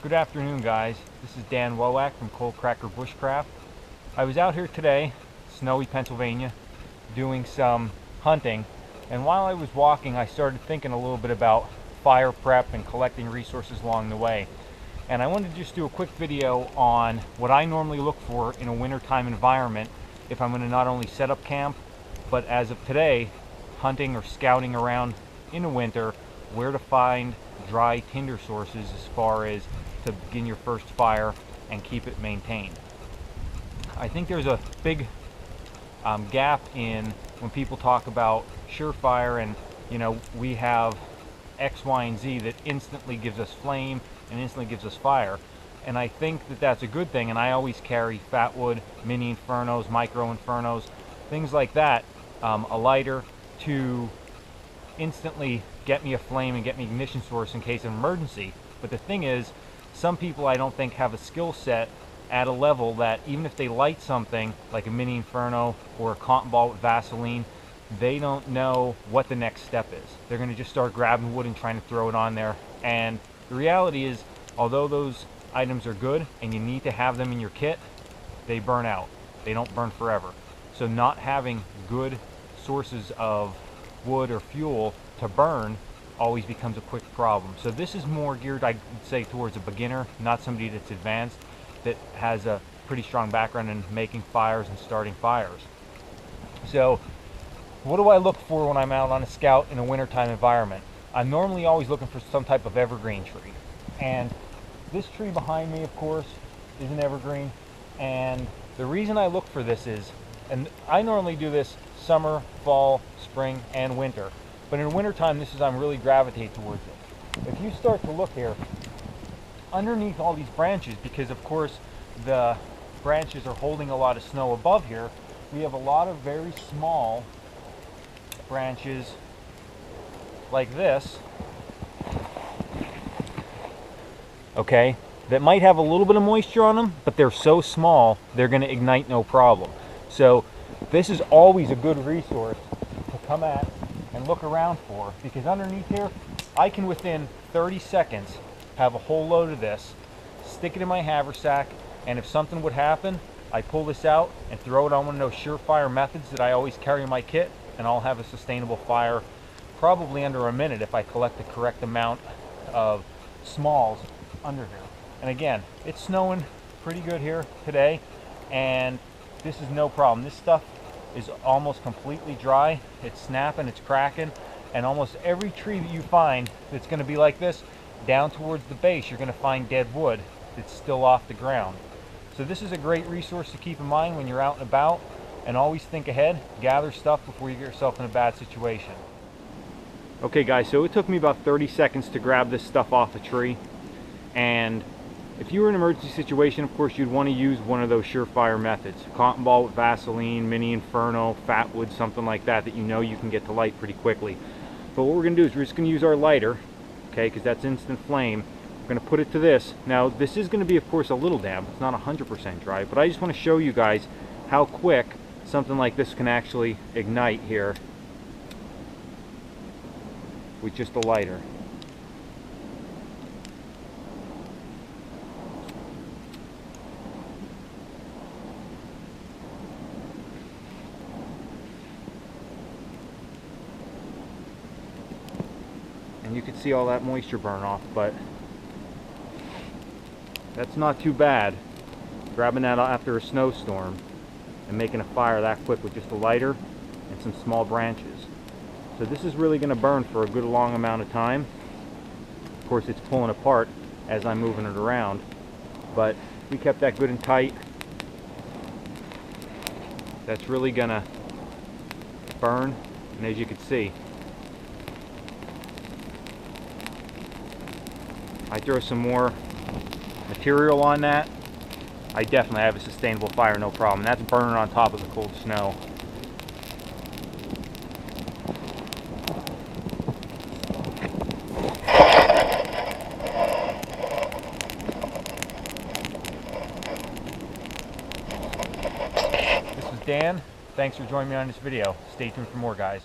Good afternoon, guys. This is Dan Wowak from Cold Cracker Bushcraft. I was out here today, snowy Pennsylvania, doing some hunting, and while I was walking I started thinking a little bit about fire prep and collecting resources along the way. And I wanted to just do a quick video on what I normally look for in a wintertime environment if I'm going to not only set up camp, but as of today, hunting or scouting around in the winter, where to find dry tinder sources as far as to begin your first fire and keep it maintained. I think there's a big gap in when people talk about surefire and, you know, we have X, Y, and Z that instantly gives us flame and instantly gives us fire. And I think that that's a good thing, and I always carry fat wood, mini infernos, micro infernos, things like that, a lighter to instantly get me a flame and get me ignition source in case of emergency. But the thing is, some people I don't think have a skill set at a level that even if they light something like a mini inferno or a cotton ball with Vaseline, they don't know what the next step is. They're going to just start grabbing wood and trying to throw it on there. And the reality is, although those items are good and you need to have them in your kit, they burn out. They don't burn forever. So not having good sources of wood or fuel to burn always becomes a quick problem. So this is more geared, I'd say, towards a beginner, not somebody that's advanced, that has a pretty strong background in making fires and starting fires. So what do I look for when I'm out on a scout in a wintertime environment? I'm normally always looking for some type of evergreen tree. And this tree behind me, of course, is an evergreen. And the reason I look for this is, and I normally do this summer, fall, spring, and winter. But in wintertime, this is I'm really gravitate towards it. If you start to look here, underneath all these branches, because of course the branches are holding a lot of snow above here, we have a lot of very small branches like this, okay, that might have a little bit of moisture on them, but they're so small they're going to ignite no problem. So this is always a good resource to come at and look around for, because underneath here I can within 30 seconds have a whole load of this, stick it in my haversack, and if something would happen, I pull this out and throw it on one of those surefire methods that I always carry in my kit, and I'll have a sustainable fire probably under a minute if I collect the correct amount of smalls under here. And again, it's snowing pretty good here today, and this is no problem. This stuff is almost completely dry. It's snapping, it's cracking, and almost every tree that you find that's going to be like this, down towards the base, you're going to find dead wood that's still off the ground. So this is a great resource to keep in mind when you're out and about, and always think ahead, gather stuff before you get yourself in a bad situation. Okay guys, so it took me about 30 seconds to grab this stuff off the tree, and if you were in an emergency situation, of course, you'd want to use one of those surefire methods. Cotton ball with Vaseline, mini inferno, fat wood, something like that, that you know you can get to light pretty quickly. But what we're going to do is we're just going to use our lighter, okay, because that's instant flame. We're going to put it to this. Now, this is going to be, of course, a little damp. It's not 100% dry, but I just want to show you guys how quick something like this can actually ignite here with just a lighter. And you can see all that moisture burn off, but that's not too bad. Grabbing that after a snowstorm and making a fire that quick with just a lighter and some small branches. So this is really going to burn for a good long amount of time. Of course, it's pulling apart as I'm moving it around, but we kept that good and tight. That's really going to burn, and as you can see, I throw some more material on that, I definitely have a sustainable fire, no problem. And that's burning on top of the cold snow. This is Dan. Thanks for joining me on this video. Stay tuned for more, guys.